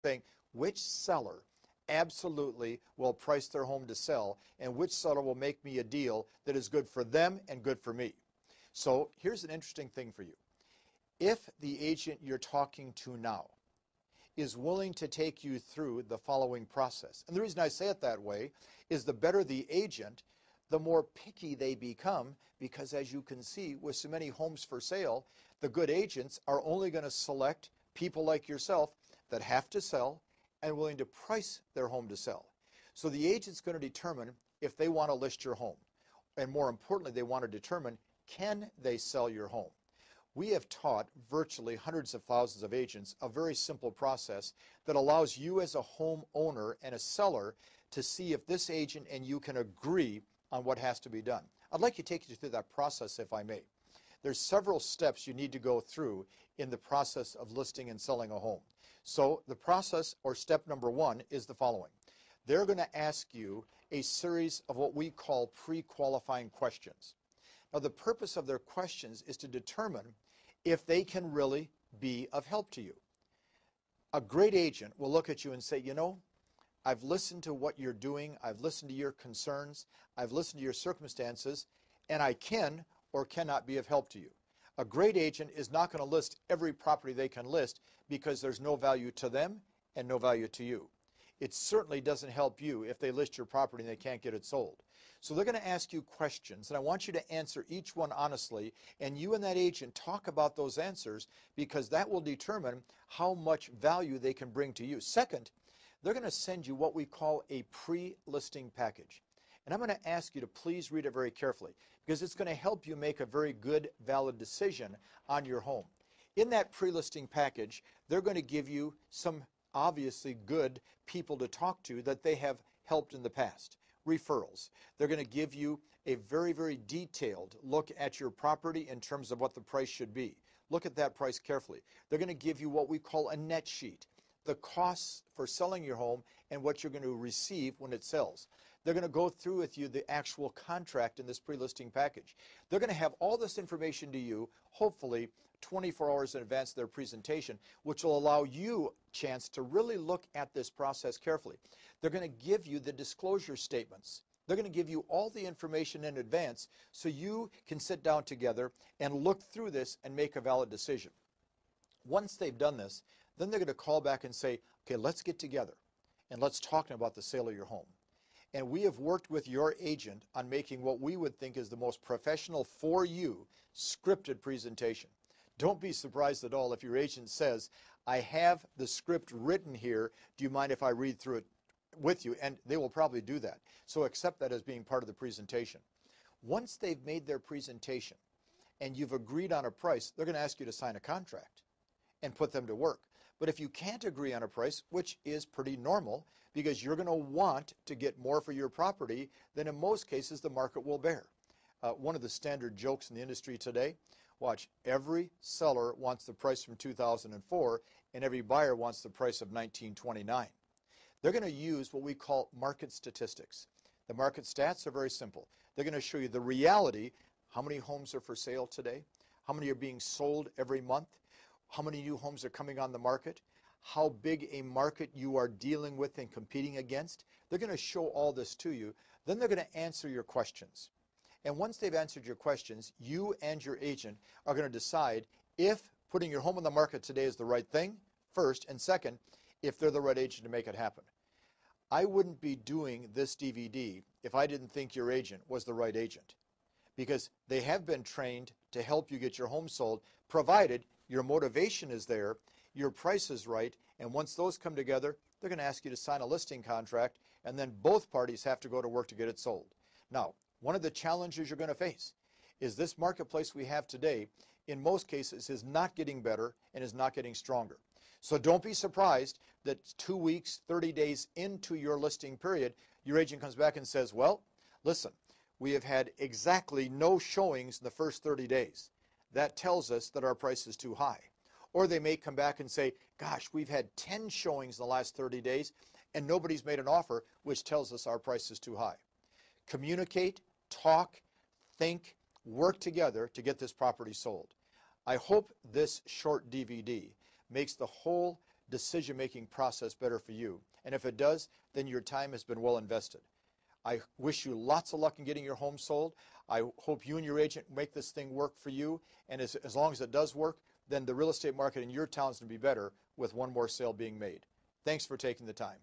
saying which seller absolutely will price their home to sell and which seller will make me a deal that is good for them and good for me. So here's an interesting thing for you. If the agent you're talking to now is willing to take you through the following process, and the reason I say it that way is the better the agent, the more picky they become, because as you can see with so many homes for sale, the good agents are only going to select people like yourself that have to sell and willing to price their home to sell. So the agent's going to determine if they want to list your home. And more importantly, they want to determine, can they sell your home? We have taught virtually hundreds of thousands of agents a very simple process that allows you as a homeowner and a seller to see if this agent and you can agree on what has to be done. I'd like to take you through that process, if I may. There's several steps you need to go through in the process of listing and selling a home. So the process, or step number one, is the following. They're going to ask you a series of what we call pre-qualifying questions. Now, the purpose of their questions is to determine if they can really be of help to you. A great agent will look at you and say, you know, I've listened to what you're doing, I've listened to your concerns, I've listened to your circumstances, and I can or cannot be of help to you. A great agent is not going to list every property they can list because there's no value to them and no value to you. It certainly doesn't help you if they list your property and they can't get it sold. So they're going to ask you questions, and I want you to answer each one honestly, and you and that agent talk about those answers because that will determine how much value they can bring to you. Second, they're going to send you what we call a pre-listing package. And I'm going to ask you to please read it very carefully because it's going to help you make a very good, valid decision on your home. In that pre-listing package, they're going to give you some obviously good people to talk to that they have helped in the past. Referrals. They're going to give you a very, very detailed look at your property in terms of what the price should be. Look at that price carefully. They're going to give you what we call a net sheet, the costs for selling your home and what you're going to receive when it sells. They're going to go through with you the actual contract in this pre-listing package. They're going to have all this information to you, hopefully 24 hours in advance of their presentation, which will allow you a chance to really look at this process carefully. They're going to give you the disclosure statements. They're going to give you all the information in advance so you can sit down together and look through this and make a valid decision. Once they've done this, then they're going to call back and say, okay, let's get together and let's talk about the sale of your home. And we have worked with your agent on making what we would think is the most professional for you scripted presentation. Don't be surprised at all if your agent says, I have the script written here. Do you mind if I read through it with you? And they will probably do that. So accept that as being part of the presentation. Once they've made their presentation and you've agreed on a price, they're going to ask you to sign a contract and put them to work. But if you can't agree on a price, which is pretty normal, because you're going to want to get more for your property than in most cases the market will bear. One of the standard jokes in the industry today, watch, every seller wants the price from 2004 and every buyer wants the price of 1929. They're going to use what we call market statistics. The market stats are very simple. They're going to show you the reality, how many homes are for sale today, how many are being sold every month, how many new homes are coming on the market, how big a market you are dealing with and competing against. They're going to show all this to you. Then they're going to answer your questions. And once they've answered your questions, you and your agent are going to decide if putting your home on the market today is the right thing, first, and second, if they're the right agent to make it happen. I wouldn't be doing this DVD if I didn't think your agent was the right agent, because they have been trained to help you get your home sold, provided your motivation is there, your price is right, and once those come together, they're going to ask you to sign a listing contract, and then both parties have to go to work to get it sold. Now, one of the challenges you're going to face is this marketplace we have today, in most cases, is not getting better and is not getting stronger. So don't be surprised that 2 weeks, 30 days into your listing period, your agent comes back and says, well, listen, we have had exactly no showings in the first 30 days. That tells us that our price is too high. Or they may come back and say, gosh, we've had 10 showings in the last 30 days and nobody's made an offer, which tells us our price is too high. Communicate, talk, think, work together to get this property sold. I hope this short DVD makes the whole decision-making process better for you. And if it does, then your time has been well invested. I wish you lots of luck in getting your home sold. I hope you and your agent make this thing work for you. And as long as it does work, then the real estate market in your town is going to be better with one more sale being made. Thanks for taking the time.